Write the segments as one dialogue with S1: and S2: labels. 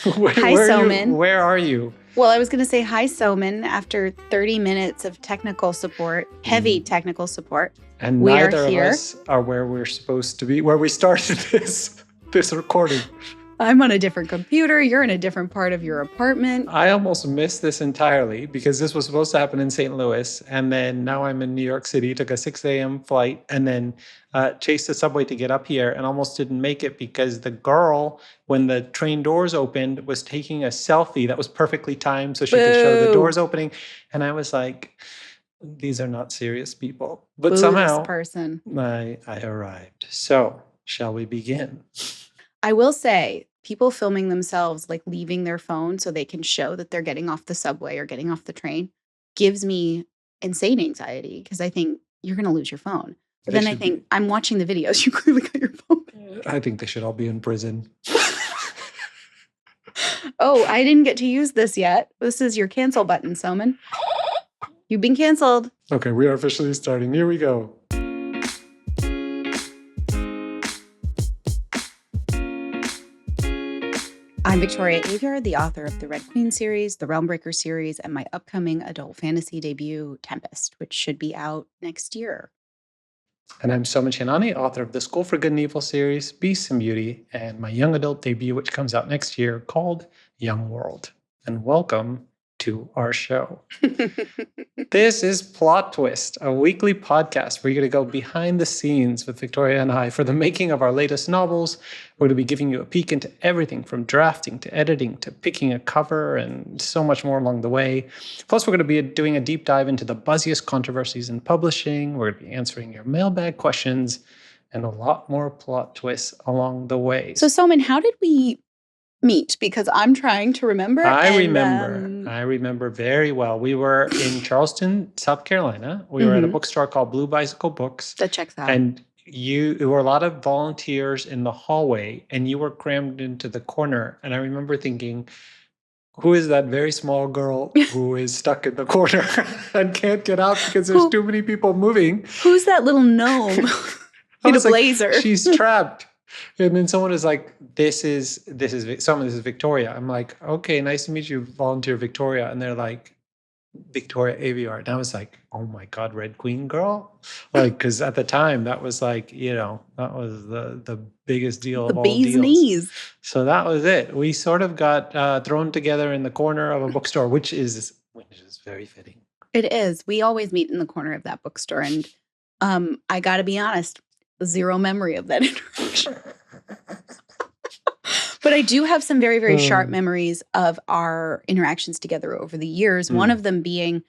S1: Hi,
S2: where
S1: Soman.
S2: where are you?
S1: Well, I was going to say hi, Soman. After 30 minutes of technical support, heavy technical support,
S2: And
S1: we are
S2: neither of
S1: here.
S2: us are where we're supposed to be, where we started this recording.
S1: I'm on a different computer. You're in a different part of your apartment.
S2: I almost missed this entirely because this was supposed to happen in St. Louis. And then now I'm in New York City, took a 6 a.m. flight, and then chased the subway to get up here and almost didn't make it because the girl, when the train doors opened, was taking a selfie that was perfectly timed so she could show the
S1: Boo.
S2: doors opening. And I was like, these are not serious people. But
S1: Boo
S2: somehow
S1: this person.
S2: I arrived. So shall we begin?
S1: I will say, people filming themselves like leaving their phone so they can show that they're getting off the subway or getting off the train gives me insane anxiety because I think you're going to lose your phone. But then I think I'm watching the videos. You clearly got your phone.
S2: I think they should all be in prison.
S1: Oh, I didn't get to use this yet. This is your cancel button, Soman. You've been canceled.
S2: Okay, we are officially starting. Here we go.
S1: I'm Victoria Aviar, the author of the Red Queen series, the Realmbreaker series, and my upcoming adult fantasy debut, Tempest, which should be out next year.
S2: And I'm Soman Chainani, author of the School for Good and Evil series, Beasts and Beauty, and my young adult debut, which comes out next year, called Young World. And welcome to our show. This is Plot Twist, a weekly podcast where you're going to go behind the scenes with Victoria and I for the making of our latest novels. We're going to be giving you a peek into everything from drafting to editing to picking a cover and so much more along the way. Plus, we're going to be doing a deep dive into the buzziest controversies in publishing. We're going to be answering your mailbag questions and a lot more plot twists along the way.
S1: So, Soman, how did we meet? Because I'm trying to remember.
S2: I remember very well. We were in Charleston, South Carolina. We were at a bookstore called Blue Bicycle Books.
S1: That checks out.
S2: And there were a lot of volunteers in the hallway, and you were crammed into the corner. And I remember thinking, who is that very small girl who is stuck in the corner and can't get out because there's too many people moving?
S1: Who's that little gnome in a blazer?
S2: She's trapped. And then someone is like, this is Victoria. I'm like, okay, nice to meet you, volunteer Victoria. And they're like, Victoria Aviar. And I was like, oh my God, Red Queen girl? Like, because at the time that was like, that was the biggest deal of all deals. The bee's knees. So that was it. We sort of got thrown together in the corner of a bookstore, which is very fitting.
S1: It is. We always meet in the corner of that bookstore. And I got to be honest, zero memory of that interaction. But I do have some very, very sharp memories of our interactions together over the years. One of them being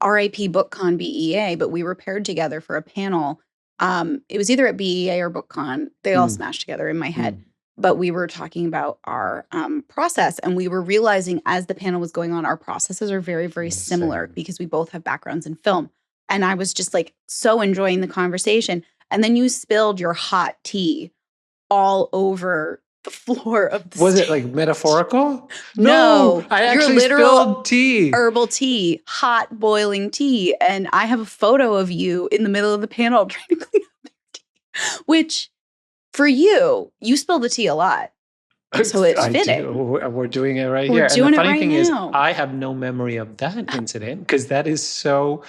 S1: RIP BookCon BEA, but we were paired together for a panel. It was either at BEA or BookCon. They all smashed together in my head. But we were talking about our process, and we were realizing as the panel was going on, our processes are very, very similar because we both have backgrounds in film. And I was just like so enjoying the conversation. And then you spilled your hot tea all over the floor of the
S2: Was
S1: stage.
S2: It like metaphorical?
S1: No,
S2: I actually spilled tea.
S1: Herbal tea, hot boiling tea. And I have a photo of you in the middle of the panel trying to clean up their tea, which for you spill the tea a lot. So it's fitting.
S2: We're doing it right here.
S1: And the
S2: funny thing is, I have no memory of that incident because that is so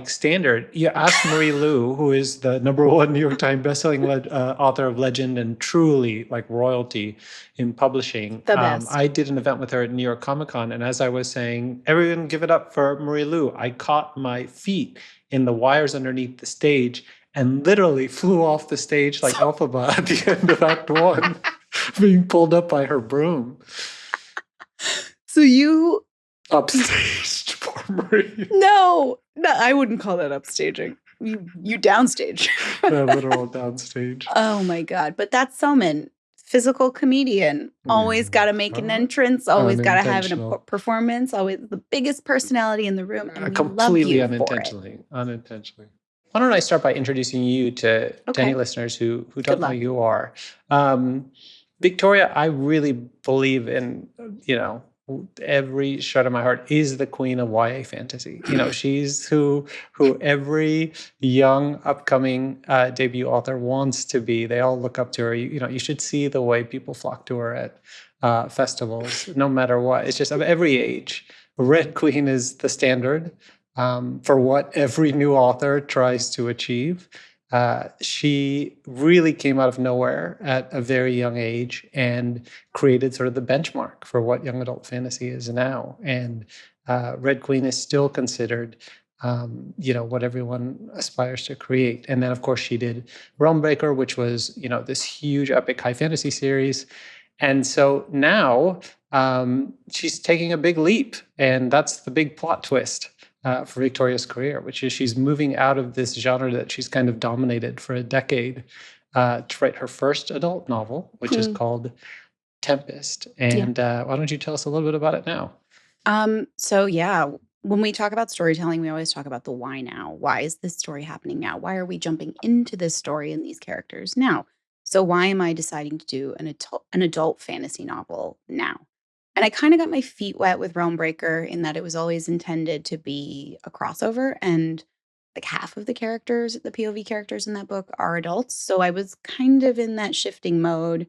S2: standard. You ask Marie Lu, who is the #1 New York Times bestselling author of legend and truly royalty in publishing.
S1: The best.
S2: I did an event with her at New York Comic Con, and as I was saying, everyone give it up for Marie Lu, I caught my feet in the wires underneath the stage and literally flew off the stage like Elphaba at the end of Act 1, being pulled up by her broom.
S1: So you
S2: upstaged poor Marie.
S1: No, I wouldn't call that upstaging. You downstage.
S2: A literal downstage.
S1: Oh my God. But that's Soman, physical comedian. Always got to make an entrance. Always got to have a performance. Always the biggest personality in the room. And
S2: completely unintentionally. Why don't I start by introducing you to any listeners who don't know who you are. Victoria, I really believe in, every shred of my heart is the queen of YA fantasy. She's who every young upcoming debut author wants to be. They all look up to her. You should see the way people flock to her at festivals, no matter what. It's just of every age. Red Queen is the standard for what every new author tries to achieve. She really came out of nowhere at a very young age and created sort of the benchmark for what young adult fantasy is now. And Red Queen is still considered, what everyone aspires to create. And then, of course, she did Realmbreaker, which was, this huge epic high fantasy series. And so now she's taking a big leap, and that's the big plot twist for Victoria's career, which is she's moving out of this genre that she's kind of dominated for a decade to write her first adult novel, which is called Tempest. And why don't you tell us a little bit about it now?
S1: When we talk about storytelling, we always talk about the why now. Why is this story happening now? Why are we jumping into this story and these characters now? So why am I deciding to do an adult fantasy novel now? And I kind of got my feet wet with Realmbreaker in that it was always intended to be a crossover, and like half of the characters, the POV characters in that book are adults. So I was kind of in that shifting mode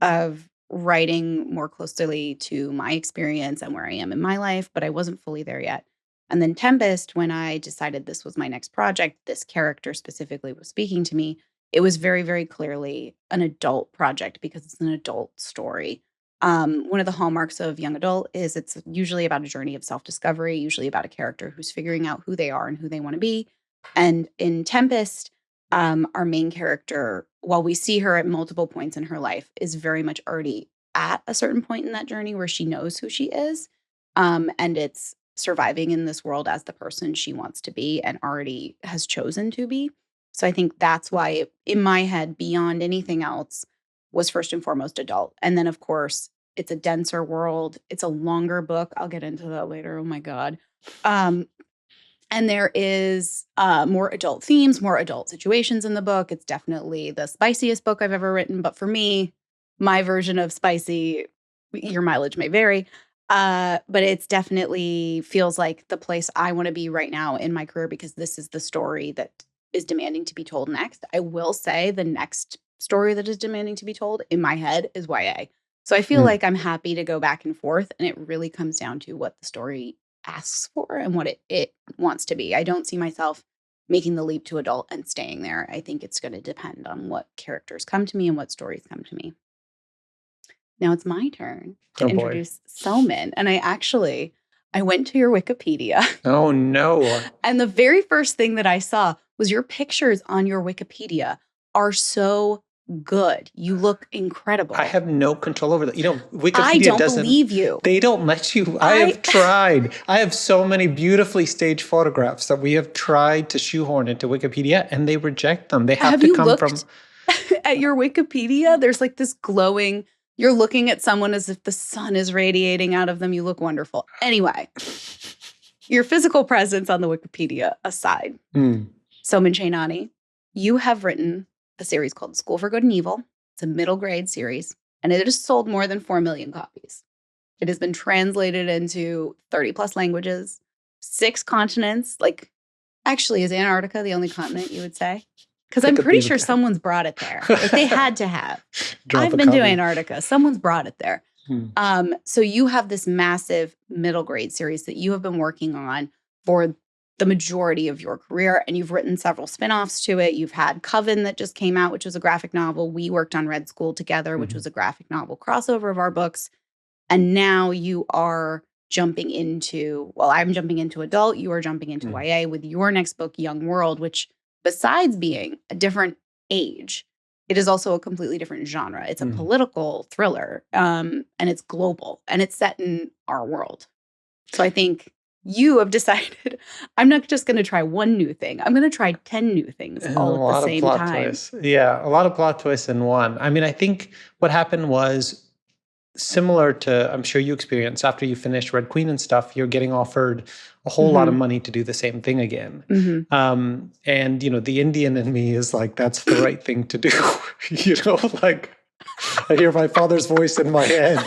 S1: of writing more closely to my experience and where I am in my life, but I wasn't fully there yet. And then Tempest, when I decided this was my next project, this character specifically was speaking to me. It was very, very clearly an adult project because it's an adult story. One of the hallmarks of young adult is it's usually about a journey of self-discovery, usually about a character who's figuring out who they are and who they want to be. And in Tempest, our main character, while we see her at multiple points in her life, is very much already at a certain point in that journey where she knows who she is. And it's surviving in this world as the person she wants to be and already has chosen to be. So I think that's why in my head, beyond anything else, was first and foremost adult. And then, of course, it's a denser world. It's a longer book. I'll get into that later. Oh, my God. And there is more adult themes, more adult situations in the book. It's definitely the spiciest book I've ever written. But for me, my version of spicy, your mileage may vary, but it's definitely feels like the place I want to be right now in my career because this is the story that is demanding to be told next. I will say the next story that is demanding to be told in my head is YA. So I feel like I'm happy to go back and forth, and it really comes down to what the story asks for and what it wants to be. I don't see myself making the leap to adult and staying there. I think it's going to depend on what characters come to me and what stories come to me. Now it's my turn to introduce Soman. And I went to your Wikipedia.
S2: Oh, no.
S1: And the very first thing that I saw was your pictures on your Wikipedia are so good. You look incredible.
S2: I have no control over that. Wikipedia
S1: I don't believe you.
S2: They don't let you. I have tried. I have so many beautifully staged photographs that we have tried to shoehorn into Wikipedia, and they reject them. They have to come from.
S1: At your Wikipedia, there's like this glowing. You're looking at someone as if the sun is radiating out of them. You look wonderful. Anyway, your physical presence on the Wikipedia aside, Soman Chainani, you have written a series called School for Good and Evil. It's a middle grade series, and it has sold more than 4 million copies. It has been translated into 30 plus languages, 6 continents. Like, actually, is Antarctica the only continent you would say? Because I'm pretty sure someone's brought it there. Like they had to have. I've been to Antarctica. Someone's brought it there. So you have this massive middle grade series that you have been working on for the majority of your career, and you've written several spinoffs to it. You've had Coven that just came out, which was a graphic novel. We worked on Red School together, which was a graphic novel crossover of our books. And now you are jumping into, I'm jumping into adult. You are jumping into YA with your next book, Young World, which besides being a different age, it is also a completely different genre. It's a political thriller, and it's global, and it's set in our world. So I think you have decided, I'm not just going to try one new thing. I'm going to try 10 new things all at the same time.
S2: Twists. Yeah, a lot of plot twists in one. I mean, I think what happened was similar to, I'm sure you experienced after you finished Red Queen and stuff, you're getting offered a whole lot of money to do the same thing again. And, the Indian in me is like, that's the right thing to do. I hear my father's voice in my head.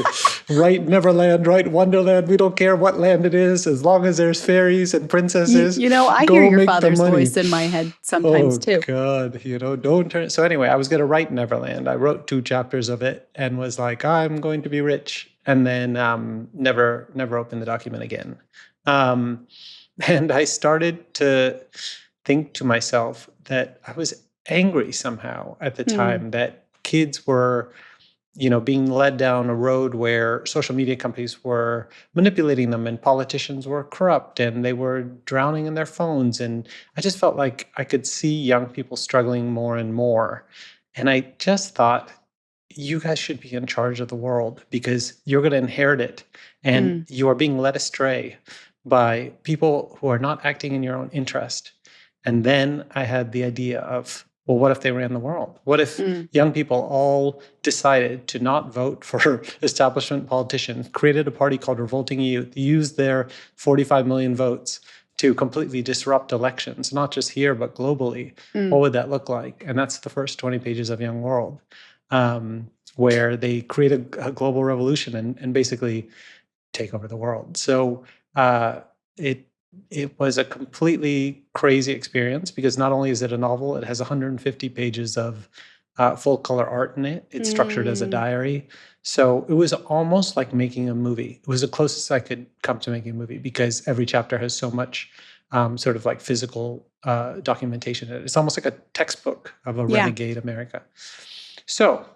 S2: Right Neverland, right Wonderland. We don't care what land it is, as long as there's fairies and princesses.
S1: I hear
S2: Go
S1: your
S2: make the
S1: father's
S2: money.
S1: voice in my head sometimes
S2: Oh
S1: too.
S2: God, don't turn. So anyway, I was going to write Neverland. I wrote 2 chapters of it and was like, I'm going to be rich, and then never opened the document again. And I started to think to myself that I was angry somehow at the time that kids were, being led down a road where social media companies were manipulating them and politicians were corrupt and they were drowning in their phones. And I just felt like I could see young people struggling more and more. And I just thought, you guys should be in charge of the world because you're going to inherit it. And you are being led astray by people who are not acting in your own interest. And then I had the idea of, well, what if they ran the world? What if young people all decided to not vote for establishment politicians, created a party called Revolting Youth, used their 45 million votes to completely disrupt elections, not just here, but globally? What would that look like? And that's the first 20 pages of Young World, where they create a global revolution and basically take over the world. So it was a completely crazy experience because not only is it a novel, it has 150 pages of full color art in it. It's structured as a diary. So it was almost like making a movie. It was the closest I could come to making a movie because every chapter has so much sort of like physical documentation in it. It's almost like a textbook of a renegade America. So,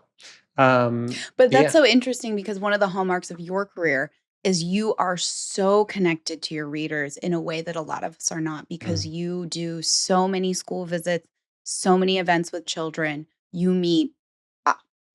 S1: but that's so interesting because one of the hallmarks of your career is you are so connected to your readers in a way that a lot of us are not, because you do so many school visits, so many events with children. You meet,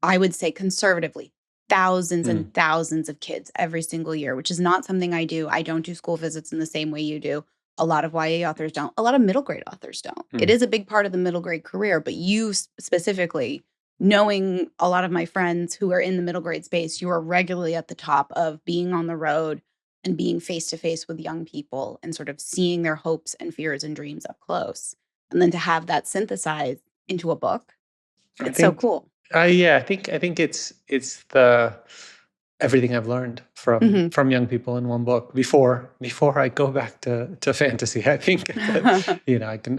S1: I would say conservatively, thousands and thousands of kids every single year, which is not something I do. I don't do school visits in the same way you do. A lot of YA authors don't. A lot of middle grade authors don't. It is a big part of the middle grade career, but you specifically, knowing a lot of my friends who are in the middle grade space, you are regularly at the top of being on the road and being face to face with young people and sort of seeing their hopes and fears and dreams up close. And then to have that synthesized into a book, it's so cool.
S2: I think it's the everything I've learned from young people in one book before I go back to fantasy. I think that,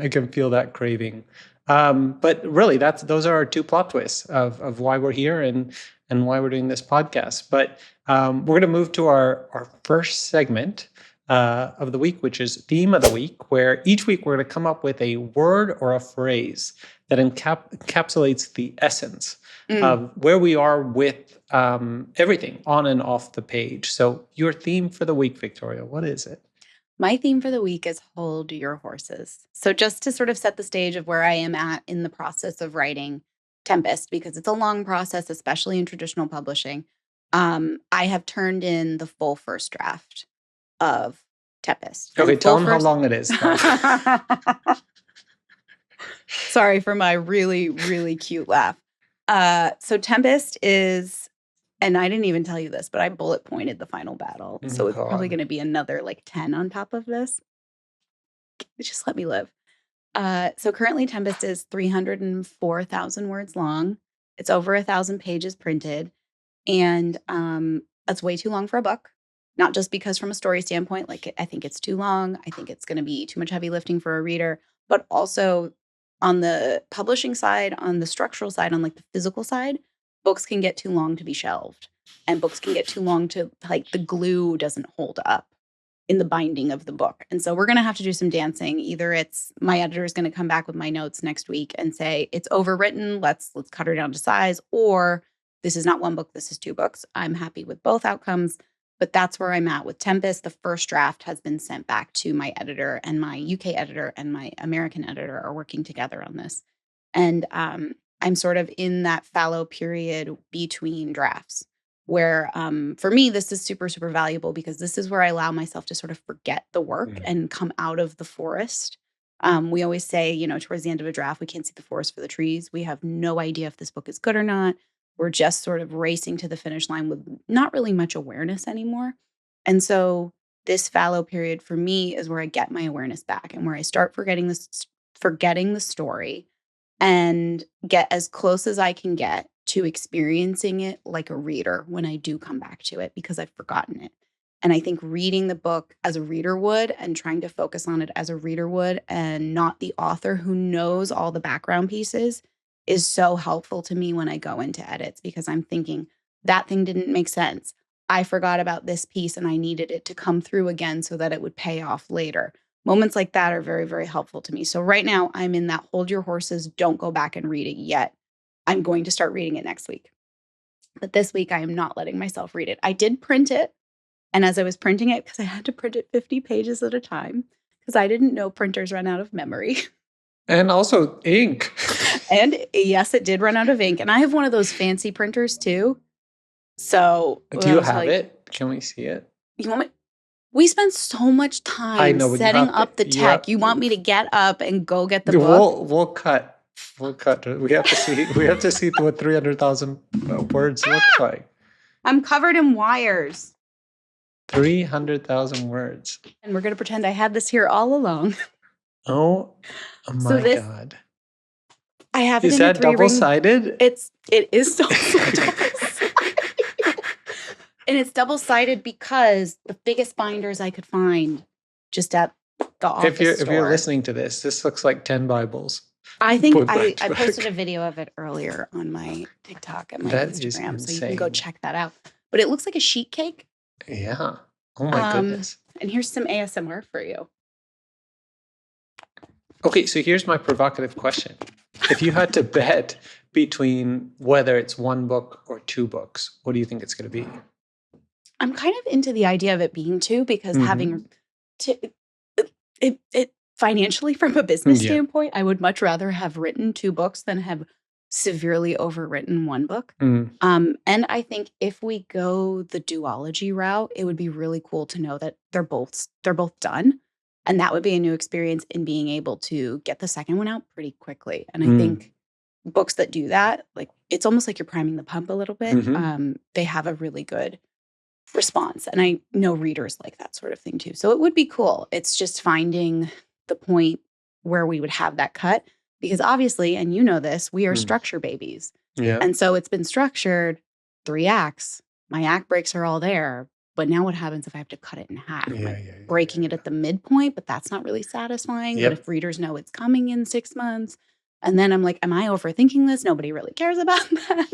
S2: I can feel that craving. But really, those are our 2 plot twists of why we're here and why we're doing this podcast. But we're going to move to our first segment of the week, which is Theme of the Week, where each week we're going to come up with a word or a phrase that encapsulates the essence of where we are with everything on and off the page. So your theme for the week, Victoria, what is it?
S1: My theme for the week is hold your horses. So just to sort of set the stage of where I am at in the process of writing Tempest, because it's a long process, especially in traditional publishing, I have turned in the full first draft of Tempest.
S2: Okay, tell them how long it is.
S1: Sorry for my really, really cute laugh. So Tempest is, and I didn't even tell you this, but I bullet pointed the final battle. So it's probably going to be another like 10 on top of this. Just let me live. So currently Tempest is 304,000 words long. It's over 1,000 pages printed. And that's way too long for a book. Not just because from a story standpoint, like I think it's too long. I think it's going to be too much heavy lifting for a reader, but also on the publishing side, on the structural side, on like the physical side, books can get too long to be shelved, and books can get too long to, like, the glue doesn't hold up in the binding of the book. And so we're going to have to do some dancing. Either it's my editor is going to come back with my notes next week and say it's overwritten, let's cut her down to size, or this is not 1 book, this is 2 books. I'm happy with both outcomes, but that's where I'm at with Tempest. The first draft has been sent back to my editor, and my UK editor and my American editor are working together on this. And I'm sort of in that fallow period between drafts where for me, this is super, super valuable because this is where I allow myself to sort of forget the work and come out of the forest. We always say, towards the end of a draft, we can't see the forest for the trees. We have no idea if this book is good or not. We're just sort of racing to the finish line with not really much awareness anymore. And so this fallow period for me is where I get my awareness back and where I start forgetting the story and get as close as I can get to experiencing it like a reader when I do come back to it because I've forgotten it. And I think reading the book as a reader would and trying to focus on it as a reader would and not the author who knows all the background pieces is so helpful to me when I go into edits because I'm thinking that thing didn't make sense. I forgot about this piece and I needed it to come through again so that it would pay off later. Moments like that are very, very helpful to me. So right now I'm in that hold your horses, don't go back and read it yet. I'm going to start reading it next week. But this week I am not letting myself read it. I did print it. And as I was printing it, because I had to print it 50 pages at a time, because I didn't know printers run out of memory.
S2: And also ink.
S1: And yes, it did run out of ink. And I have one of those fancy printers too. So
S2: do you have it? Can we see it?
S1: You want me? We spend so much time setting up the tech.
S2: Yep.
S1: You want me to get up and go get the book?
S2: We'll cut. We'll cut. We have to see. We have to see what 300,000 words looks like.
S1: I'm covered in wires.
S2: 300,000 words.
S1: And we're going to pretend I had this here all along.
S2: Oh my God.
S1: I have it
S2: Is
S1: in
S2: that
S1: a 3-ring.
S2: double-sided?
S1: It is double-sided. And it's double-sided because the biggest binders I could find just at the office store.
S2: If you're listening to this, this looks like 10 Bibles.
S1: I think I posted a video of it earlier on my TikTok and my Instagram, so you can go check that out. But it looks like a sheet cake.
S2: Yeah. Oh my goodness.
S1: And here's some ASMR for you.
S2: Okay, so here's my provocative question. If you had to bet between whether it's one book or 2 books, what do you think it's going to be?
S1: I'm kind of into the idea of it being 2 because having to it financially from a business standpoint, I would much rather have written 2 books than have severely overwritten 1 book. And I think if we go the duology route, it would be really cool to know that they're both done. And that would be a new experience in being able to get the second one out pretty quickly. And I think books that do that, like it's almost like you're priming the pump a little bit. They have a really good response. And I know readers like that sort of thing too. So it would be cool. It's just finding the point where we would have that cut. Because obviously, and you know this, we are structure babies.
S2: Yeah.
S1: And so it's been structured 3 acts. My act breaks are all there. But now what happens if I have to cut it in half? Breaking it at the midpoint, but that's not really satisfying. But if readers know it's coming in 6 months, and then I'm like, am I overthinking this? Nobody really cares about that.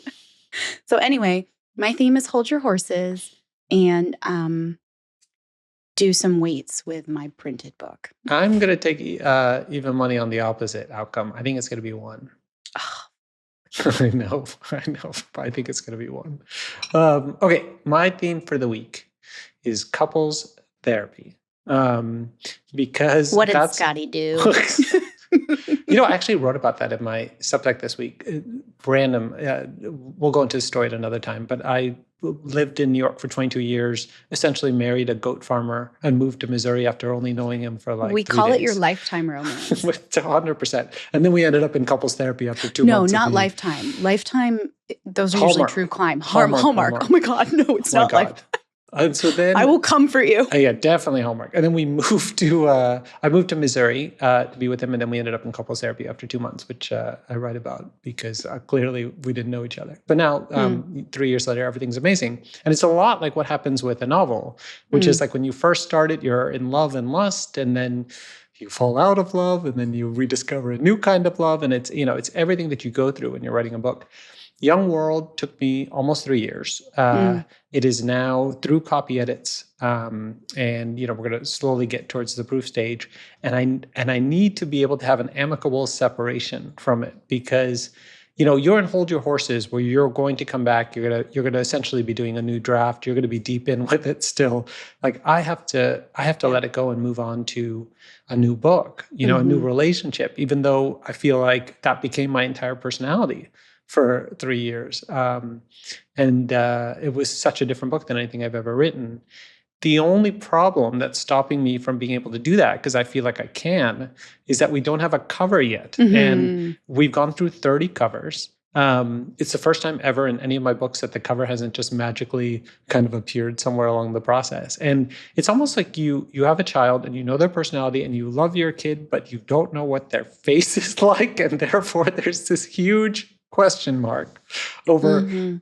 S1: So anyway, my theme is hold your horses and do some weights with my printed book.
S2: I'm going to take even money on the opposite outcome. I think it's going to be 1.
S1: Oh.
S2: I know. I think it's going to be 1. Okay, my theme for the week is couples therapy. Because
S1: what did Scotty do?
S2: I actually wrote about that in my Substack this week. Random. We'll go into the story at another time. But I lived in New York for 22 years, essentially married a goat farmer, and moved to Missouri after only knowing him for like 3 days.
S1: We call it your lifetime romance.
S2: 100%. And then we ended up in couples therapy after 2 months.
S1: No, not lifetime. Lifetime, those are usually true crime. Hallmark. Oh my God, no, it's not Lifetime.
S2: And so then
S1: I will come for you.
S2: Yeah, definitely Hallmark. And then we moved to I moved to Missouri to be with him, and then we ended up in couples therapy after 2 months, which I write about because clearly we didn't know each other. But now 3 years later, everything's amazing, and it's a lot like what happens with a novel, which is like when you first start it, you're in love and lust, and then you fall out of love, and then you rediscover a new kind of love, and it's it's everything that you go through when you're writing a book. Young World took me almost 3 years. It is now through copy edits, and we're going to slowly get towards the proof stage. And I need to be able to have an amicable separation from it because you're in Hold Your Horses, where you're going to come back. You're gonna essentially be doing a new draft. You're going to be deep in with it still. Like I have to let it go and move on to a new book, a new relationship. Even though I feel like that became my entire personality for 3 years. It was such a different book than anything I've ever written. The only problem that's stopping me from being able to do that, because I feel like I can, is that we don't have a cover yet. And we've gone through 30 covers. It's the first time ever in any of my books that the cover hasn't just magically kind of appeared somewhere along the process. And it's almost like you have a child and you know their personality and you love your kid, but you don't know what their face is like. And therefore there's this huge question mark over
S1: Mm-hmm.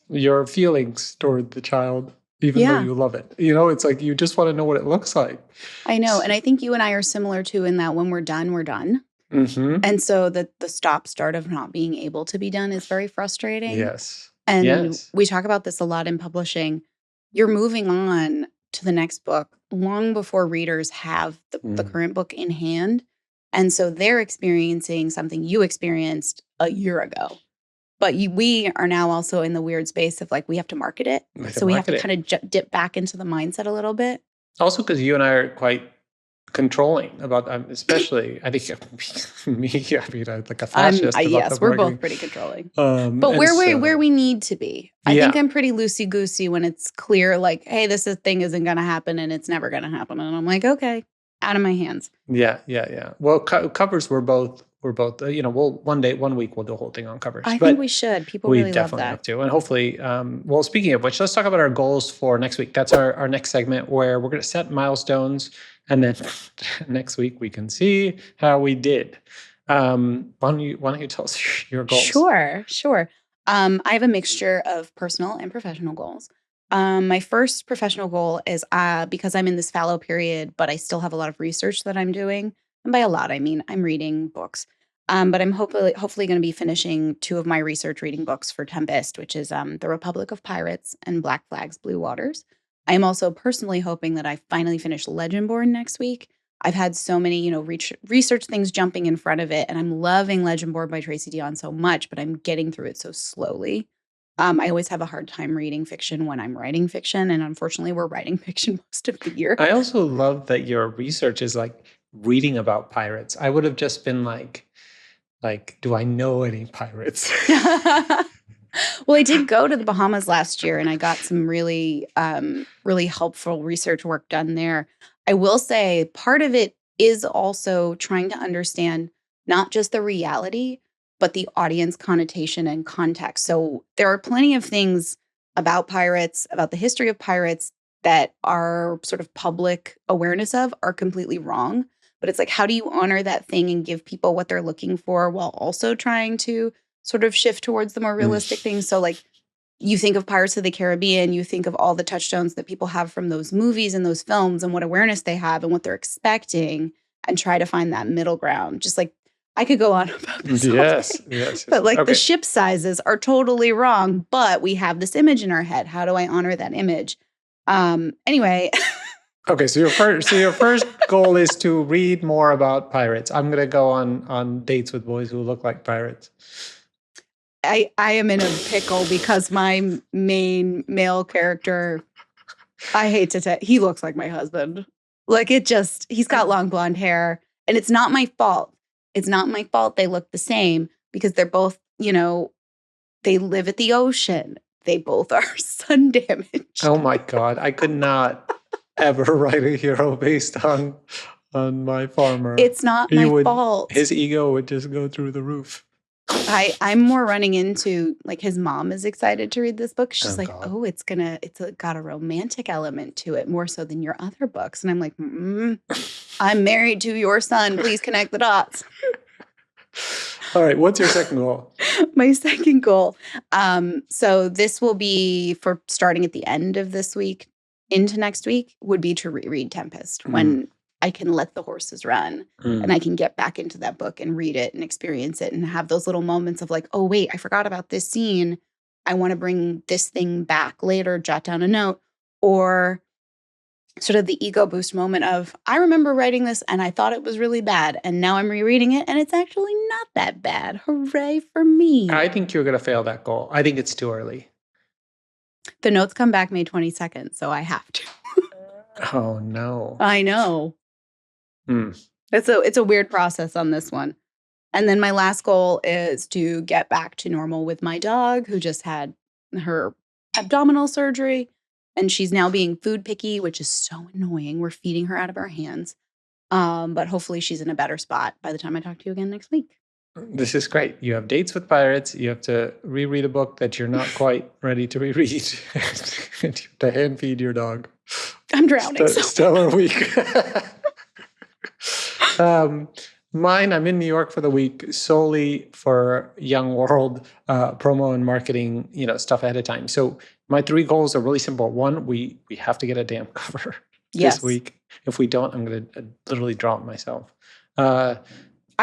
S2: your feelings toward the child, even though you love it. It's like you just want to know what it looks like.
S1: I know. And I think you and I are similar too in that when we're done, we're done.
S2: Mm-hmm.
S1: And so the stop-start of not being able to be done is very frustrating.
S2: Yes.
S1: And we talk about this a lot in publishing. You're moving on to the next book long before readers have the current book in hand. And so they're experiencing something you experienced a year ago. But we are now also in the weird space of like, we have to market it. So we have to kind of dip back into the mindset a little bit.
S2: Also, because you and I are quite controlling about, especially, I think me, like a fascist.
S1: Yes, we're both pretty controlling. But where we need to be. I think I'm pretty loosey-goosey when it's clear, like, hey, thing isn't going to happen and it's never going to happen. And I'm like, okay, out of my hands.
S2: Yeah. Well, covers were both, we'll one week we'll do a whole thing on covers.
S1: I think we should. People really love that. We
S2: definitely have to. And hopefully, well, speaking of which, let's talk about our goals for next week. That's our next segment where we're going to set milestones. And then next week we can see how we did. Why don't you tell us your goals?
S1: Sure. I have a mixture of personal and professional goals. My first professional goal is because I'm in this fallow period, but I still have a lot of research that I'm doing. And by a lot, I mean I'm reading books. But I'm hopefully going to be finishing 2 of my research reading books for Tempest, which is The Republic of Pirates and Black Flags, Blue Waters. I am also personally hoping that I finally finish Legendborn next week. I've had so many, research things jumping in front of it, and I'm loving Legendborn by Tracy Deonn so much, but I'm getting through it so slowly. I always have a hard time reading fiction when I'm writing fiction, and unfortunately, we're writing fiction most of the year.
S2: I also love that your research is like reading about pirates. I would have just been like, do I know any pirates?
S1: Well, I did go to the Bahamas last year, and I got some really, really helpful research work done there. I will say part of it is also trying to understand not just the reality, but the audience connotation and context. So there are plenty of things about pirates, about the history of pirates that our sort of public awareness of are completely wrong. But it's like, how do you honor that thing and give people what they're looking for while also trying to sort of shift towards the more realistic things? So like you think of Pirates of the Caribbean, you think of all the touchstones that people have from those movies and those films and what awareness they have and what they're expecting and try to find that middle ground. Just like I could go on about this.
S2: Yes.
S1: But like the ship sizes are totally wrong, but we have this image in our head. How do I honor that image? Anyway.
S2: Okay, so your first goal is to read more about pirates. I'm going to go on dates with boys who look like pirates.
S1: I am in a pickle because my main male character, I hate to tell, he looks like my husband. Like he's got long blonde hair, and it's not my fault. It's not my fault they look the same because they're both, they live at the ocean. They both are sun damaged.
S2: Oh my God, I could not ever write a hero based on my farmer.
S1: It's not my fault.
S2: His ego would just go through the roof.
S1: I'm more running into like his mom is excited to read this book. She's it's got a romantic element to it more so than your other books. And I'm like, I'm married to your son. Please connect the dots.
S2: All right. What's your second goal?
S1: My second goal. So this will be for starting at the end of this week into next week would be to reread Tempest when I can let the horses run and I can get back into that book and read it and experience it and have those little moments of like, oh, wait, I forgot about this scene. I want to bring this thing back later, jot down a note, or sort of the ego boost moment of, I remember writing this and I thought it was really bad. And now I'm rereading it and it's actually not that bad. Hooray for me.
S2: I think you're going to fail that goal. I think it's too early.
S1: The notes come back May 22nd, so I have to.
S2: Oh, no.
S1: I know. It's a weird process on this one. And then my last goal is to get back to normal with my dog who just had her abdominal surgery and she's now being food picky, which is so annoying. We're feeding her out of our hands. But hopefully she's in a better spot by the time I talk to you again next week.
S2: This is great. You have dates with pirates. You have to reread a book that you're not quite ready to reread. And you have to hand feed your dog.
S1: I'm drowning.
S2: Stellar week. Mine, I'm in New York for the week solely for Young World promo and marketing, stuff ahead of time. So my 3 goals are really simple. One, we have to get a damn cover this week. If we don't, I'm going to literally draw it myself.
S1: I've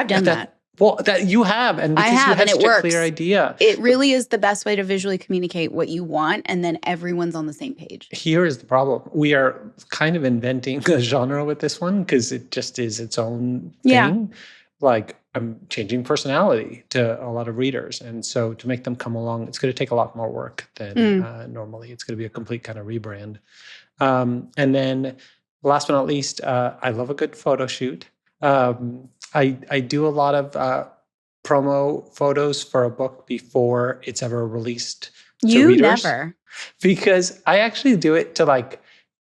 S1: done that.
S2: Well, that you have, and because you had such a clear idea.
S1: It really is the best way to visually communicate what you want, and then everyone's on the same page.
S2: Here is the problem. We are kind of inventing a genre with this one because it just is its own thing.
S1: Yeah.
S2: Like, I'm changing personality to a lot of readers. And so to make them come along, it's going to take a lot more work than normally. It's going to be a complete kind of rebrand. And then last but not least, I love a good photo shoot. I do a lot of promo photos for a book before it's ever released to readers.
S1: Never.
S2: Because I actually do it to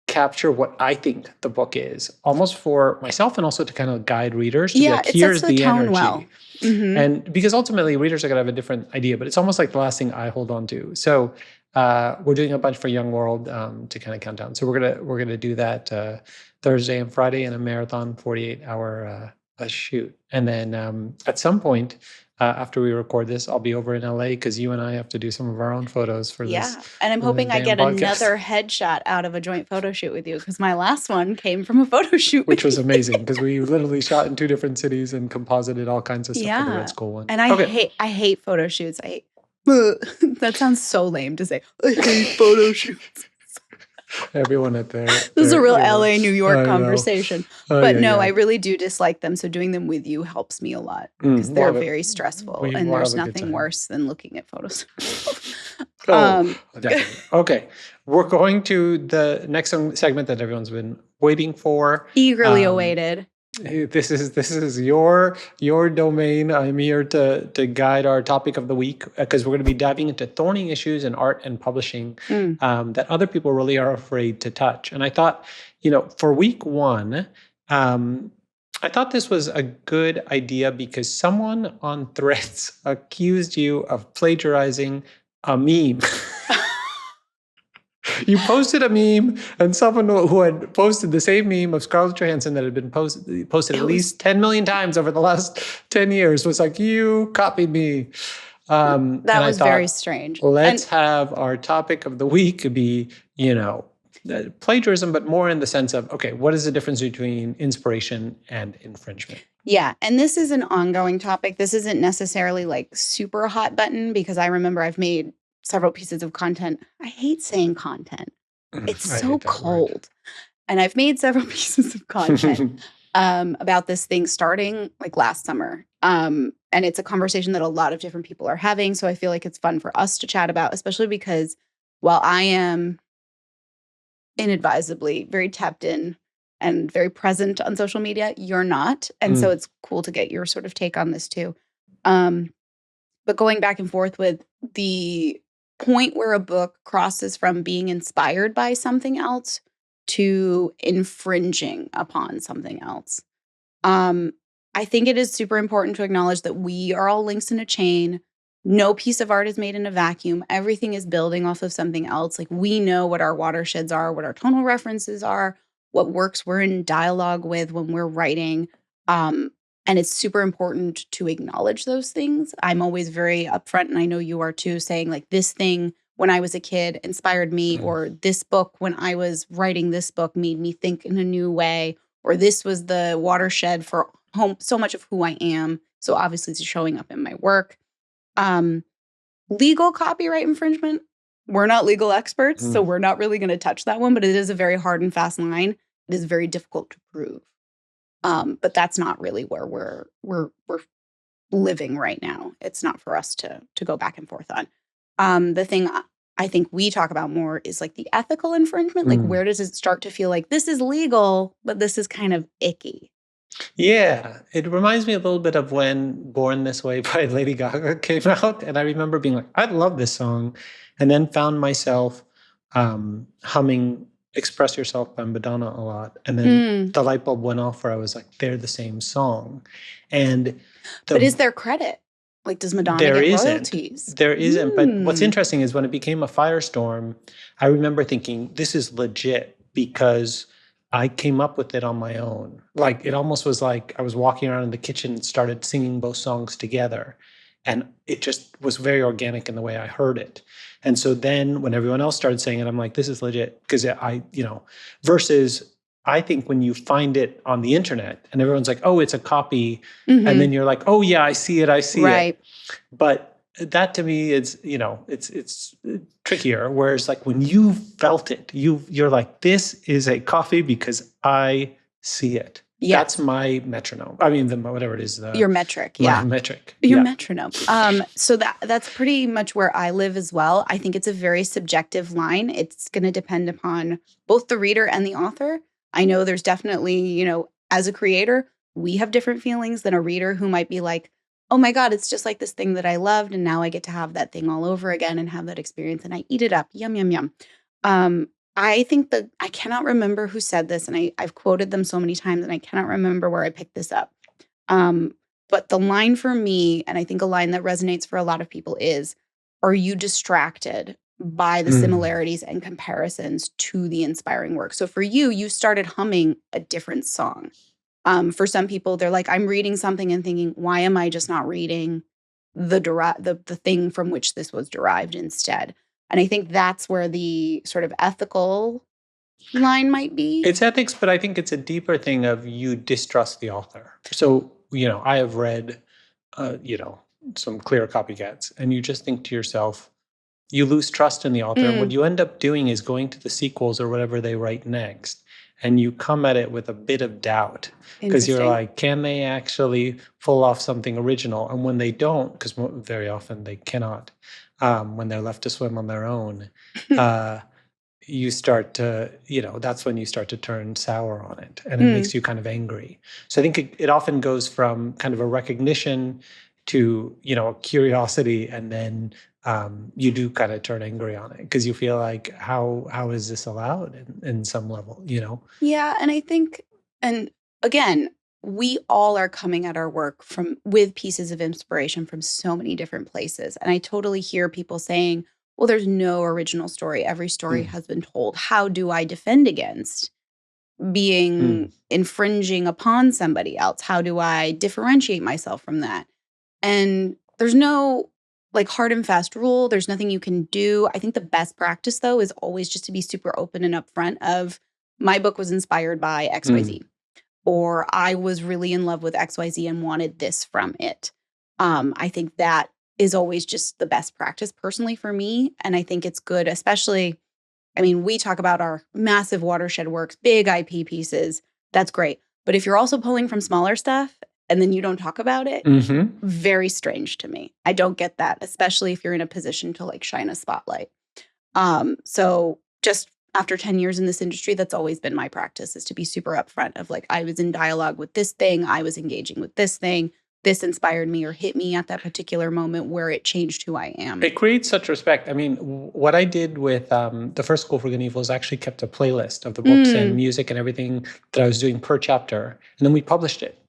S2: capture what I think the book is, almost for myself and also to kind of guide readers to be like, here's the tone energy.
S1: Well. Mm-hmm.
S2: And because ultimately readers are going to have a different idea, but it's almost like the last thing I hold on to. So we're doing a bunch for Young World to kind of count down. So we're gonna do that Thursday and Friday in a marathon 48-hour shoot. And then at some point after we record this, I'll be over in LA because you and I have to do some of our own photos for this.
S1: Yeah, and I'm hoping I get another headshot out of a joint photo shoot with you because my last one came from a photo shoot.
S2: Which was amazing because we literally shot in 2 different cities and composited all kinds of stuff for the Red School one.
S1: And I hate photo shoots. That sounds so lame to say. I hate photo shoots.
S2: Everyone at there.
S1: This is a real LA, New York conversation. But I really do dislike them. So doing them with you helps me a lot because they're very stressful. And there's nothing worse than looking at photos.
S2: Definitely. Okay. We're going to the next segment that everyone's been waiting for.
S1: Eagerly awaited.
S2: This is your domain. I'm here to guide our topic of the week because we're going to be diving into thorny issues in art and publishing that other people really are afraid to touch. And I thought, for week 1, I thought this was a good idea because someone on Threads accused you of plagiarizing a meme. You posted a meme, and someone who had posted the same meme of Scarlett Johansson that had been posted at least 10 million times over the last 10 years was like, you copied me.
S1: That was very strange.
S2: Let's have our topic of the week be, plagiarism, but more in the sense of, okay, what is the difference between inspiration and infringement?
S1: Yeah, and this is an ongoing topic. This isn't necessarily super hot button because I remember I've made several pieces of content. I hate saying content. It's so cold. Word. And I've made several pieces of content about this thing starting last summer. And it's a conversation that a lot of different people are having. So I feel like it's fun for us to chat about, especially because while I am inadvisably very tapped in and very present on social media, you're not. And so it's cool to get your sort of take on this too. But going back and forth with the point where a book crosses from being inspired by something else to infringing upon something else. I think it is super important to acknowledge that we are all links in a chain. No piece of art is made in a vacuum. Everything is building off of something else. We know what our watersheds are, what our tonal references are, what works we're in dialogue with when we're writing. And it's super important to acknowledge those things. I'm always very upfront, and I know you are too, saying this thing when I was a kid inspired me, or this book when I was writing this book made me think in a new way, or this was the watershed for so much of who I am. So obviously it's showing up in my work. Legal copyright infringement. We're not legal experts, so we're not really going to touch that one, but it is a very hard and fast line. It is very difficult to prove. But that's not really where we're living right now. It's not for us to go back and forth on. The thing I think we talk about more is the ethical infringement. Where does it start to feel like this is legal, but this is kind of icky?
S2: Yeah, it reminds me a little bit of when Born This Way by Lady Gaga came out. And I remember being like, I love this song. And then found myself humming Express Yourself by Madonna a lot. And then the light bulb went off where I was like, they're the same song. But
S1: is there credit? Does Madonna get royalties?
S2: There isn't. But what's interesting is when it became a firestorm, I remember thinking, this is legit because I came up with it on my own. Like, it almost was like I was walking around in the kitchen and started singing both songs together. And it just was very organic in the way I heard it. And so then when everyone else started saying it, I'm like, this is legit. Because versus I think when you find it on the internet and everyone's like, oh, it's a copy. And then you're like, oh, yeah, I see it.
S1: Right.
S2: But that to me is, it's trickier. Whereas like when you felt it, you're like, this is a coffee because I see it.
S1: Yes.
S2: That's my metronome. I mean, whatever it is.
S1: Your metric,
S2: my
S1: yeah.
S2: metric.
S1: Your
S2: yeah.
S1: metronome. So that's pretty much where I live as well. I think it's a very subjective line. It's going to depend upon both the reader and the author. I know there's definitely, as a creator, we have different feelings than a reader who might be like, oh my God, it's just like this thing that I loved. And now I get to have that thing all over again and have that experience and I eat it up. Yum, yum, yum. I think that I cannot remember who said this, and I've quoted them so many times, and I cannot remember where I picked this up. But the line for me, and I think a line that resonates for a lot of people is, are you distracted by the similarities and comparisons to the inspiring work? So for you, you started humming a different song. For some people, they're like, I'm reading something and thinking, why am I just not reading the thing from which this was derived instead? And I think that's where the sort of ethical line might be.
S2: It's ethics, but I think it's a deeper thing of you distrust the author. So, I have read, some clear copycats, and you just think to yourself, you lose trust in the author. And what you end up doing is going to the sequels or whatever they write next, and you come at it with a bit of doubt because you're like, can they actually pull off something original? And when they don't, because very often they cannot, when they're left to swim on their own, you start to, that's when you start to turn sour on it, and it makes you kind of angry. So I think it often goes from kind of a recognition to, a curiosity, and then you do kind of turn angry on it because you feel like, how is this allowed in some level,
S1: Yeah, and I think, and again, we all are coming at our work with pieces of inspiration from so many different places. And I totally hear people saying, well, there's no original story. Every story has been told. How do I defend against being infringing upon somebody else? How do I differentiate myself from that? And there's no like hard and fast rule. There's nothing you can do. I think the best practice, though, is always just to be super open and upfront of, my book was inspired by XYZ, or I was really in love with XYZ and wanted this from it. I think that is always just the best practice personally for me. And I think it's good, especially, we talk about our massive watershed works, big IP pieces. That's great. But if you're also pulling from smaller stuff and then you don't talk about it, very strange to me. I don't get that, especially if you're in a position to like shine a spotlight. So just after 10 years in this industry, that's always been my practice, is to be super upfront of like, I was in dialogue with this thing, I was engaging with this thing, this inspired me or hit me at that particular moment where it changed who I am.
S2: It creates such respect. What I did with the first School for Good and Evil is actually kept a playlist of the books and music and everything that I was doing per chapter. And then we published it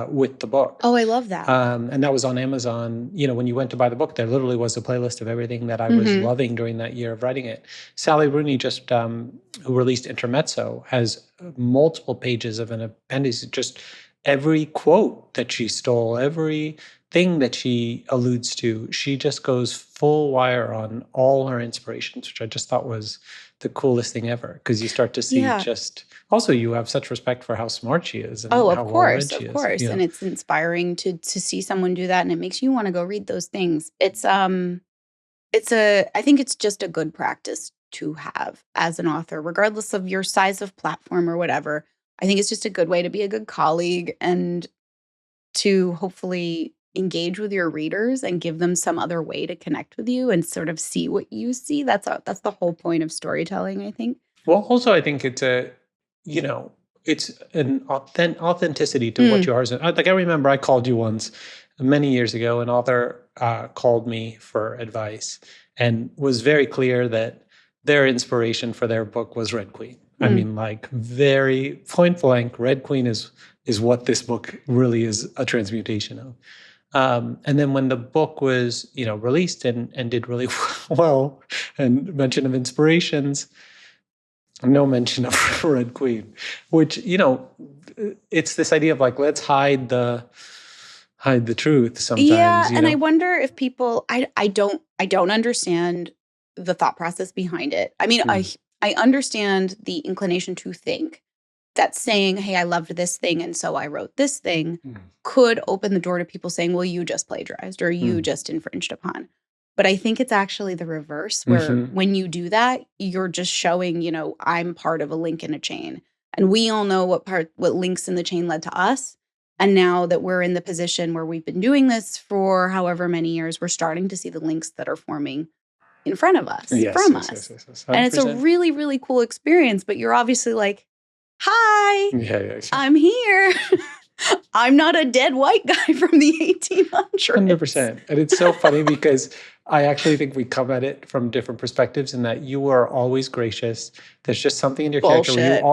S2: with the book.
S1: Oh, I love that.
S2: And that was on Amazon. When you went to buy the book, there literally was a playlist of everything that I was loving during that year of writing it. Sally Rooney, just who released Intermezzo, has multiple pages of an appendix, just every quote that she stole, every thing that she alludes to, she just goes full wire on all her inspirations, which I just thought was the coolest thing ever, because you start to see also you have such respect for how smart she is and how well-read she is.
S1: Of course. And it's inspiring to see someone do that, and it makes you want to go read those things. I think it's just a good practice to have as an author, regardless of your size of platform or whatever. I think it's just a good way to be a good colleague and to hopefully engage with your readers and give them some other way to connect with you and sort of see what you see. That's the whole point of storytelling, I think.
S2: Well, also, I think it's it's an authenticity to what you are. Like, I remember I called you once many years ago. An author called me for advice and was very clear that their inspiration for their book was Red Queen. Like, very point blank, Red Queen is what this book really is a transmutation of. And then when the book was, released and did really well, and mention of inspirations, No mention of Red Queen, which, it's this idea of like, let's hide the truth
S1: Yeah,
S2: sometimes,
S1: and I wonder if people I don't understand the thought process behind it. I mean, I understand the inclination to think that saying, "Hey, I loved this thing and so I wrote this thing," could open the door to people saying, "Well, you just plagiarized or you just infringed upon." But I think it's actually the reverse, where when you do that, you're just showing, I'm part of a link in a chain. And we all know what links in the chain led to us. And now that we're in the position where we've been doing this for however many years, we're starting to see the links that are forming in front of us, from us.
S2: Yes,
S1: and it's a really, really cool experience. But you're obviously like, hi, I'm here. I'm not a dead white guy from the 1800s.
S2: 100%. And it's so funny because I actually think we come at it from different perspectives in that you are always gracious. There's just something in your character where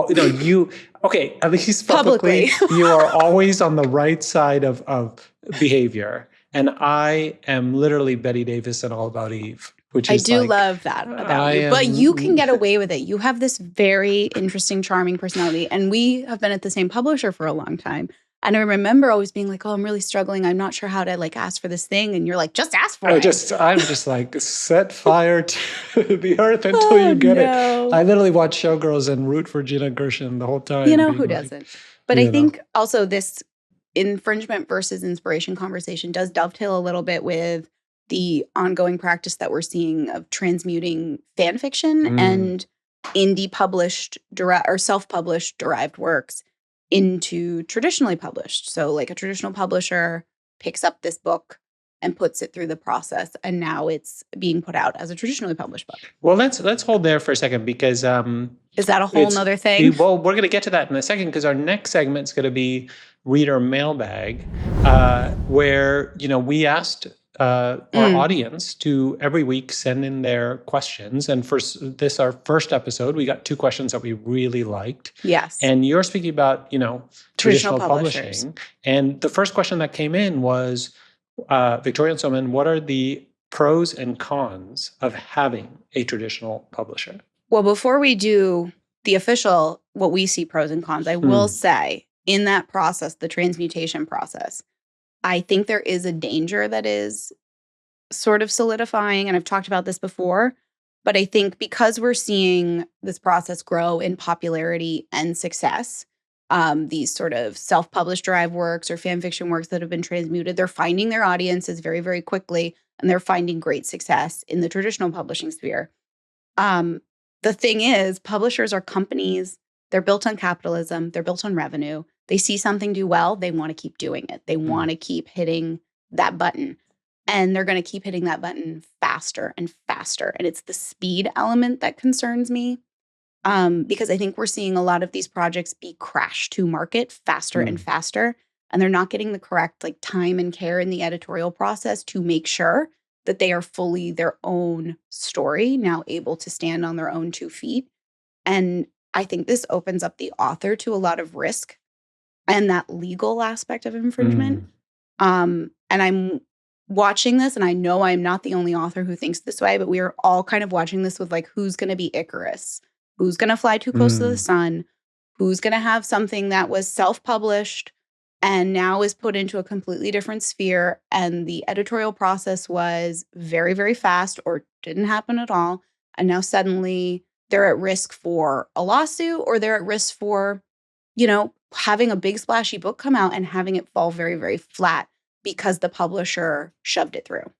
S2: okay, at least publicly, you are always on the right side of behavior. And I am literally Betty Davis and All About Eve. Which is
S1: I do love that about you. But you can get away with it. You have this very interesting, charming personality. And we have been at the same publisher for a long time. And I remember always being like, oh, I'm really struggling. I'm not sure how to ask for this thing. And you're like, just ask for it.
S2: I'm just like, set fire to the earth until you get it. I literally watch Showgirls and root for Gina Gershon the whole time.
S1: Who doesn't? But I think also this infringement versus inspiration conversation does dovetail a little bit with the ongoing practice that we're seeing of transmuting fan fiction and indie published or self-published derived works into traditionally published. So like a traditional publisher picks up this book and puts it through the process, and now it's being put out as a traditionally published book.
S2: Well, let's hold there for a second because
S1: is that a whole nother thing?
S2: Well, we're going to get to that in a second because our next segment is going to be Reader Mailbag, where we asked our audience to every week send in their questions. And for this, our first episode, we got 2 questions that we really liked.
S1: Yes.
S2: And you're speaking about, traditional publishing. And the first question that came in was, Victoria and Soman, what are the pros and cons of having a traditional publisher?
S1: Well, before we do the official, what we see pros and cons, I will say in that process, the transmutation process, I think there is a danger that is sort of solidifying, and I've talked about this before, but I think because we're seeing this process grow in popularity and success, these sort of self-published derived works or fan fiction works that have been transmuted, they're finding their audiences very, very quickly, and they're finding great success in the traditional publishing sphere. The thing is, publishers are companies. They're built on capitalism. They're built on revenue. They see something do well. They want to keep doing it. They want to keep hitting that button. And they're going to keep hitting that button faster and faster. And it's the speed element that concerns me. Because I think we're seeing a lot of these projects be crashed to market faster and faster. And they're not getting the correct time and care in the editorial process to make sure that they are fully their own story, now able to stand on their own 2 feet. And I think this opens up the author to a lot of risk and that legal aspect of infringement. And I'm watching this, and I know I'm not the only author who thinks this way, but we are all kind of watching this with who's going to be Icarus? Who's going to fly too close to the sun? Who's going to have something that was self-published and now is put into a completely different sphere, and the editorial process was very, very fast or didn't happen at all, and now suddenly they're at risk for a lawsuit, or they're at risk for, having a big splashy book come out and having it fall very, very flat because the publisher shoved it through.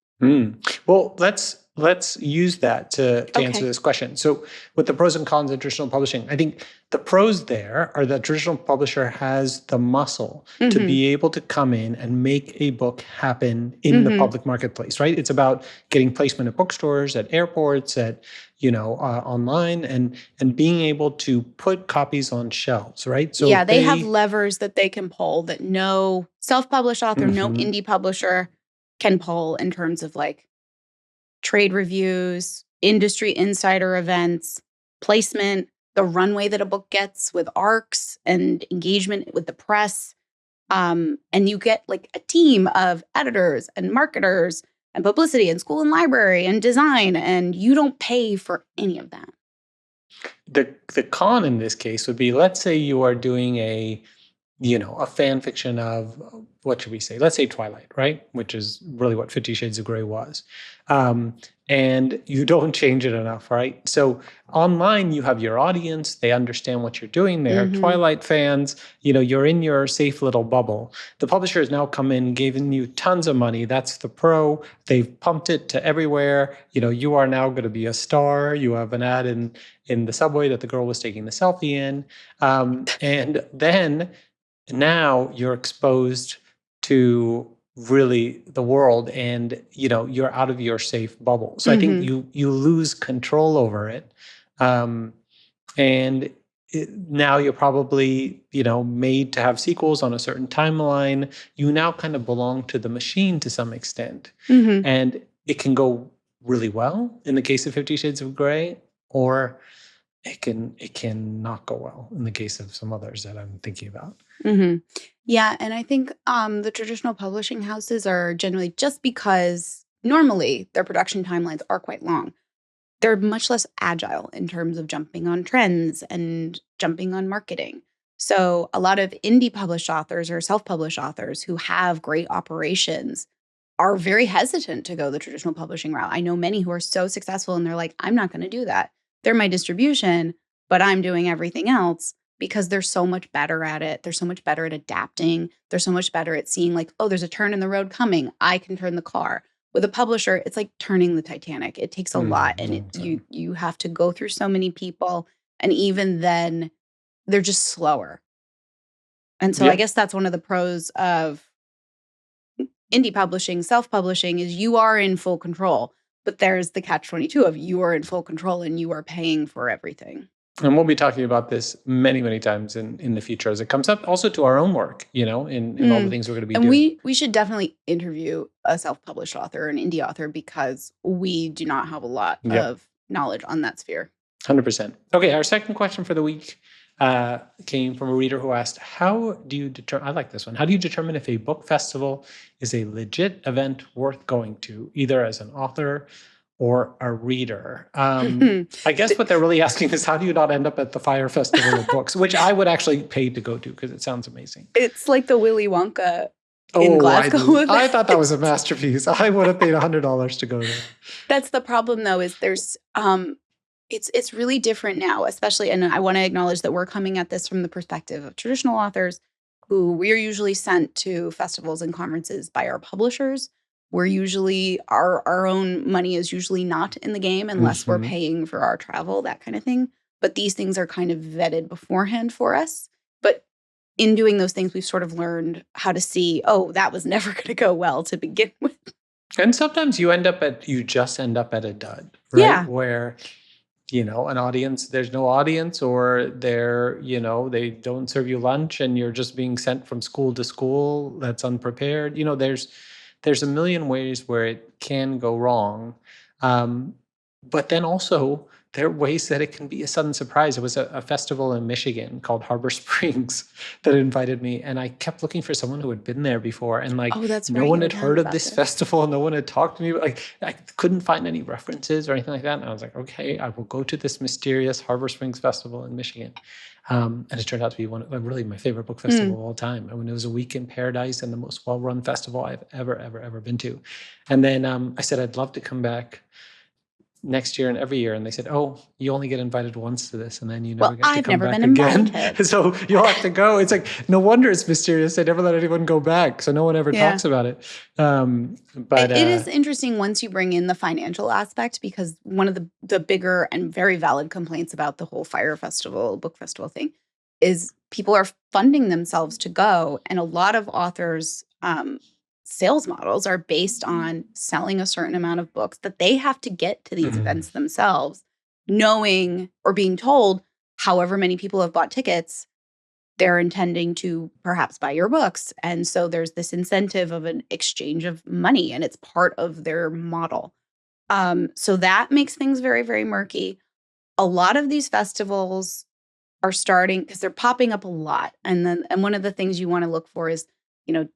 S2: Well, let's use that to answer this question. So with the pros and cons of traditional publishing, I think the pros there are that traditional publisher has the muscle to be able to come in and make a book happen in the public marketplace, right? It's about getting placement at bookstores, at airports, at online, and being able to put copies on shelves, right? So
S1: they have levers that they can pull that no self-published author, no indie publisher can pull, in terms of trade reviews, industry insider events, placement, the runway that a book gets with ARCs and engagement with the press. And you get a team of editors and marketers and publicity and school and library and design, and you don't pay for any of that.
S2: The con in this case would be, let's say you are doing a fan fiction of, what should we say? Let's say Twilight, right? Which is really what 50 Shades of Grey was. And you don't change it enough, right? So online, you have your audience. They understand what you're doing. They're Twilight fans. You're in your safe little bubble. The publisher has now come in, given you tons of money. That's the pro. They've pumped it to everywhere. You are now going to be a star. You have an ad in the subway that the girl was taking the selfie in. And then now you're exposed to really the world, and you're out of your safe bubble. So I think you lose control over it, and now you're probably made to have sequels on a certain timeline. You now kind of belong to the machine to some extent, and it can go really well in the case of 50 Shades of Grey, or it can not go well in the case of some others that I'm thinking about.
S1: Yeah, and I think the traditional publishing houses are generally, just because normally their production timelines are quite long, they're much less agile in terms of jumping on trends and jumping on marketing. So a lot of indie published authors or self-published authors who have great operations are very hesitant to go the traditional publishing route. I know many who are so successful and they're like, I'm not going to do that. They're my distribution, but I'm doing everything else, because they're so much better at it. They're so much better at adapting. They're so much better at seeing, like, oh, there's a turn in the road coming. I can turn the car. With a publisher, it's like turning the Titanic. It takes a lot, and you have to go through so many people, and even then, they're just slower. And so I guess that's one of the pros of indie publishing, self-publishing, is you are in full control. But there's the catch-22 of you are in full control and you are paying for everything.
S2: And we'll be talking about this many, many times in the future as it comes up, also to our own work, in all the things we're going to be doing.
S1: And we should definitely interview a self-published author or an indie author, because we do not have a lot of knowledge on that sphere.
S2: 100%. Okay, our second question for the week came from a reader who asked, how do you determine, I like this one, how do you determine if a book festival is a legit event worth going to, either as an author or a reader? I guess what they're really asking is, how do you not end up at the Fire Festival of Books, which I would actually pay to go to because it sounds amazing.
S1: It's like the Willy Wonka in Glasgow.
S2: I thought that was a masterpiece. I would have paid $100 to go there.
S1: That's the problem, though, is there's it's really different now, especially, and I want to acknowledge that we're coming at this from the perspective of traditional authors who we're usually sent to festivals and conferences by our publishers. We're usually, our own money is usually not in the game unless we're paying for our travel, that kind of thing. But these things are kind of vetted beforehand for us. But in doing those things, we've sort of learned how to see, oh, that was never going to go well to begin with.
S2: And sometimes you just end up at a dud, right?
S1: Yeah.
S2: Where an audience, there's no audience, or they don't serve you lunch and you're just being sent from school to school that's unprepared. There's a million ways where it can go wrong. But then also there are ways that it can be a sudden surprise. There was a festival in Michigan called Harbor Springs that invited me, and I kept looking for someone who had been there before, and no one had heard of this festival. No one had talked to me. I couldn't find any references or anything like that. And I was like, okay, I will go to this mysterious Harbor Springs festival in Michigan. And it turned out to be really my favorite book festival of all time. I mean, it was a week in paradise and the most well-run festival I've ever been to. And then I said, I'd love to come back next year and every year. And they said, oh, you only get invited once to this, and then you never get to come back again. So you'll have to go. It's like, no wonder it's mysterious. They never let anyone go back. So no one ever talks about it. But
S1: it is interesting once you bring in the financial aspect, because one of the bigger and very valid complaints about the whole Fire Festival, book festival thing, is people are funding themselves to go. And a lot of authors' sales models are based on selling a certain amount of books that they have to get to these events themselves, knowing or being told however many people have bought tickets, they're intending to perhaps buy your books. And so there's this incentive of an exchange of money, and it's part of their model. So that makes things very, very murky. A lot of these festivals are starting, because they're popping up a lot. And one of the things you want to look for is,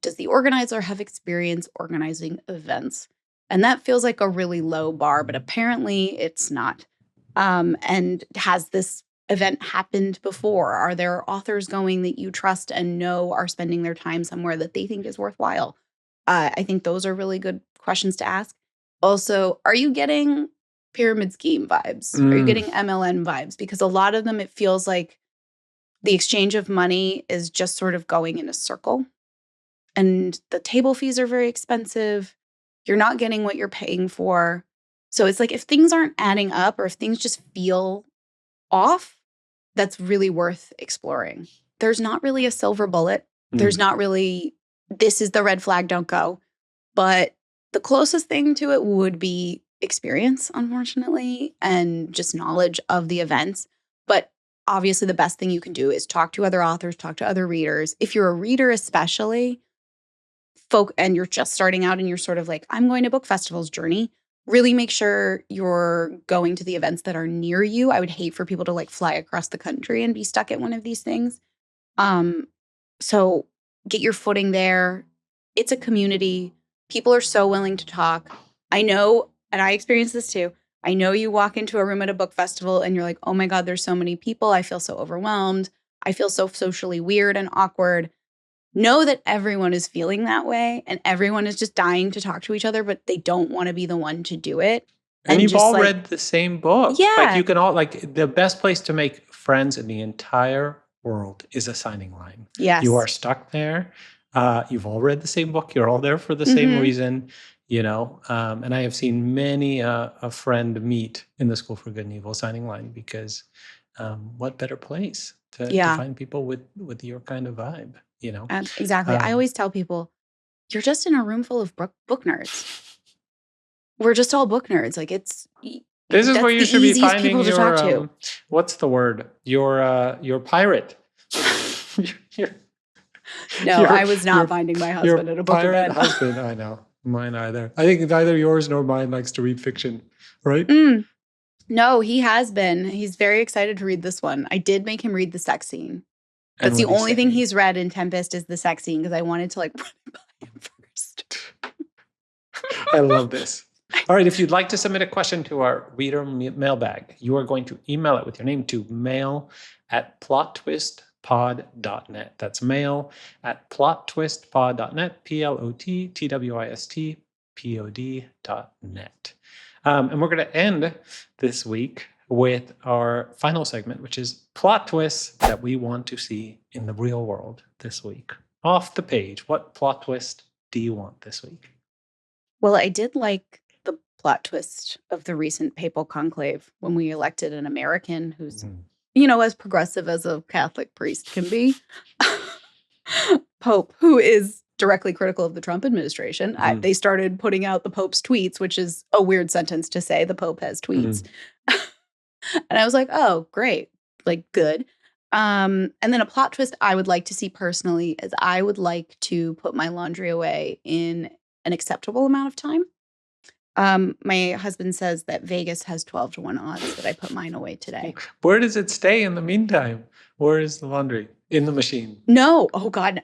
S1: does the organizer have experience organizing events? And that feels like a really low bar, but apparently it's not. And has this event happened before? Are there authors going that you trust and know are spending their time somewhere that they think is worthwhile? I think those are really good questions to ask. Also, are you getting pyramid scheme vibes? Are you getting MLM vibes? Because a lot of them, it feels like the exchange of money is just sort of going in a circle. And the table fees are very expensive. You're not getting what you're paying for. So it's like if things aren't adding up or if things just feel off, that's really worth exploring. There's not really a silver bullet. There's not really, this is the red flag, don't go. But the closest thing to it would be experience, unfortunately, and just knowledge of the events. But obviously, the best thing you can do is talk to other authors, talk to other readers. If you're a reader, especially, and you're just starting out and you're sort of like, I'm going to book festivals journey, really make sure you're going to the events that are near you. I would hate for people to like fly across the country and be stuck at one of these things. So get your footing there. It's a community. People are so willing to talk. I know, and I experienced this too. I know you walk into a room at a book festival and you're like, oh my God, there's so many people. I feel so overwhelmed. I feel so socially weird and awkward. Know that everyone is feeling that way and everyone is just dying to talk to each other, but they don't want to be the one to do it.
S2: And you've all read the same book.
S1: Yeah.
S2: Like you can all, like the best place to make friends in the entire world is a signing line.
S1: Yes.
S2: You are stuck there. You've all read the same book. You're all there for the same reason, you know. And I have seen many a friend meet in the School for Good and Evil signing line because what better place to find people with your kind of vibe, you know?
S1: Exactly. I always tell people, you're just in a room full of book nerds. We're just all book nerds. Like this
S2: is where you should be finding your what's the word? Your pirate.
S1: I was not finding my husband at a book event.
S2: Husband, I know. Mine either. I think neither yours nor mine likes to read fiction, right?
S1: No, he has been. He's very excited to read this one. I did make him read the sex scene. That's the only thing he's read in Tempest is the sex scene because I wanted to like run it by him first.
S2: I love this. All right, if you'd like to submit a question to our reader mailbag, you are going to email it with your name to mail@plottwistpod.net. That's mail@plottwistpod.net, PLOTTWISTPOD.net. And we're going to end this week with our final segment, which is plot twists that we want to see in the real world this week. Off the page, what plot twist do you want this week?
S1: Well, I did like the plot twist of the recent papal conclave when we elected an American who's, as progressive as a Catholic priest can be. Pope, who is directly critical of the Trump administration. They started putting out the Pope's tweets, which is a weird sentence to say. The Pope has tweets. And I was like, oh, great. Like, good. And then a plot twist I would like to see personally is I would like to put my laundry away in an acceptable amount of time. My husband says that Vegas has 12-1 odds that I put mine away today.
S2: Where does it stay in the meantime? Where is the laundry? In the machine?
S1: No. Oh God.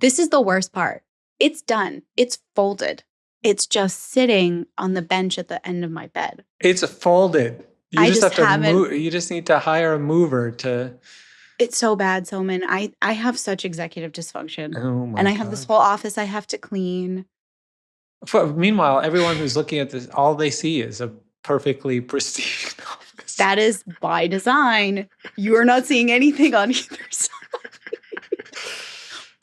S1: This is the worst part. It's done. It's folded. It's just sitting on the bench at the end of my bed.
S2: It's folded. You just have to move. You just need to hire a mover to.
S1: It's so bad, Soman. I have such executive dysfunction.
S2: Oh my
S1: and I have this whole office I have to clean.
S2: Meanwhile, everyone who's looking at this, all they see is a perfectly pristine office.
S1: That is by design. You are not seeing anything on either side.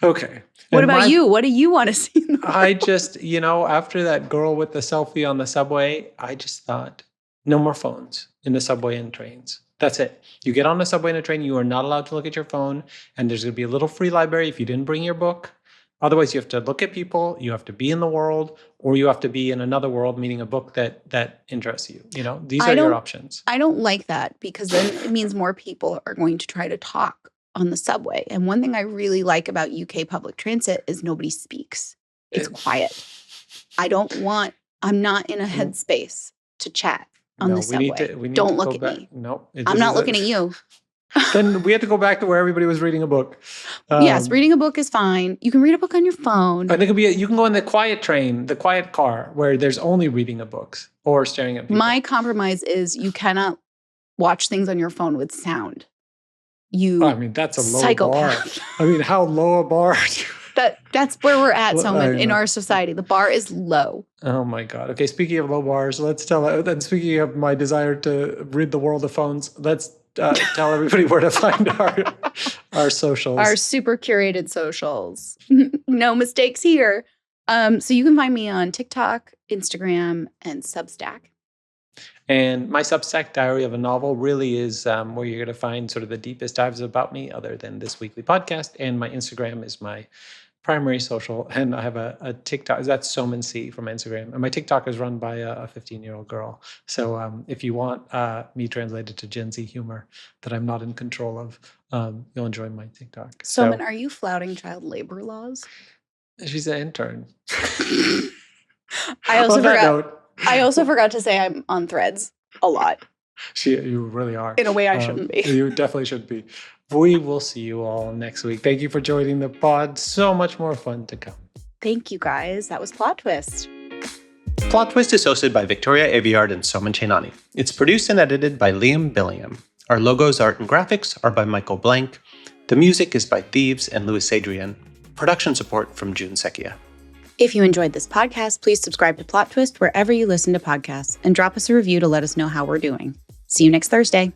S2: Okay.
S1: What about you? What do you want to see?
S2: I just, after that girl with the selfie on the subway, I just thought, no more phones in the subway and trains. That's it. You get on a subway and a train, you are not allowed to look at your phone, and there's going to be a little free library if you didn't bring your book. Otherwise, you have to look at people, you have to be in the world, or you have to be in another world, meaning a book that interests you. These are your options.
S1: I don't like that because then it means more people are going to try to talk on the subway. And one thing I really like about UK public transit is nobody speaks. It's quiet. I'm not in a headspace to chat on the subway. Don't look at me.
S2: No.
S1: I'm not looking at you.
S2: Then we had to go back to where everybody was reading a book.
S1: Yes, reading a book is fine. You can read a book on your phone.
S2: And you can go in the quiet train, the quiet car, where there's only reading of books or staring at people.
S1: My compromise is you cannot watch things on your phone with sound. You
S2: I mean, that's a low
S1: psychopath.
S2: bar. I mean, how low a bar?
S1: That's where we're at,
S2: Well,
S1: Soman, in our society. The bar is low.
S2: Oh my God. Okay, speaking of low bars, let's then speaking of my desire to rid the world of phones, let's tell everybody where to find our socials.
S1: Our super curated socials. No mistakes here. So you can find me on TikTok, Instagram, and Substack.
S2: And my Substack, Diary of a Novel, really is where you're going to find sort of the deepest dives about me other than this weekly podcast. And my Instagram is my primary social. And I have a TikTok. That's Soman C from Instagram. And my TikTok is run by a 15-year-old girl. So if you want me translated to Gen Z humor that I'm not in control of, you'll enjoy my TikTok.
S1: Soman, are you flouting child labor laws?
S2: She's an intern.
S1: I also forgot to say I'm on Threads a lot.
S2: You really are.
S1: In a way I shouldn't be.
S2: You definitely should be. We will see you all next week. Thank you for joining the pod. So much more fun to come.
S1: Thank you, guys. That was Plot Twist.
S3: Plot Twist is hosted by Victoria Aveyard and Soman Chainani. It's produced and edited by Liam Billiam. Our logos, art, and graphics are by Michael Blank. The music is by Thieves and Louis Adrian. Production support from June Secchia.
S1: If you enjoyed this podcast, please subscribe to Plot Twist wherever you listen to podcasts and drop us a review to let us know how we're doing. See you next Thursday.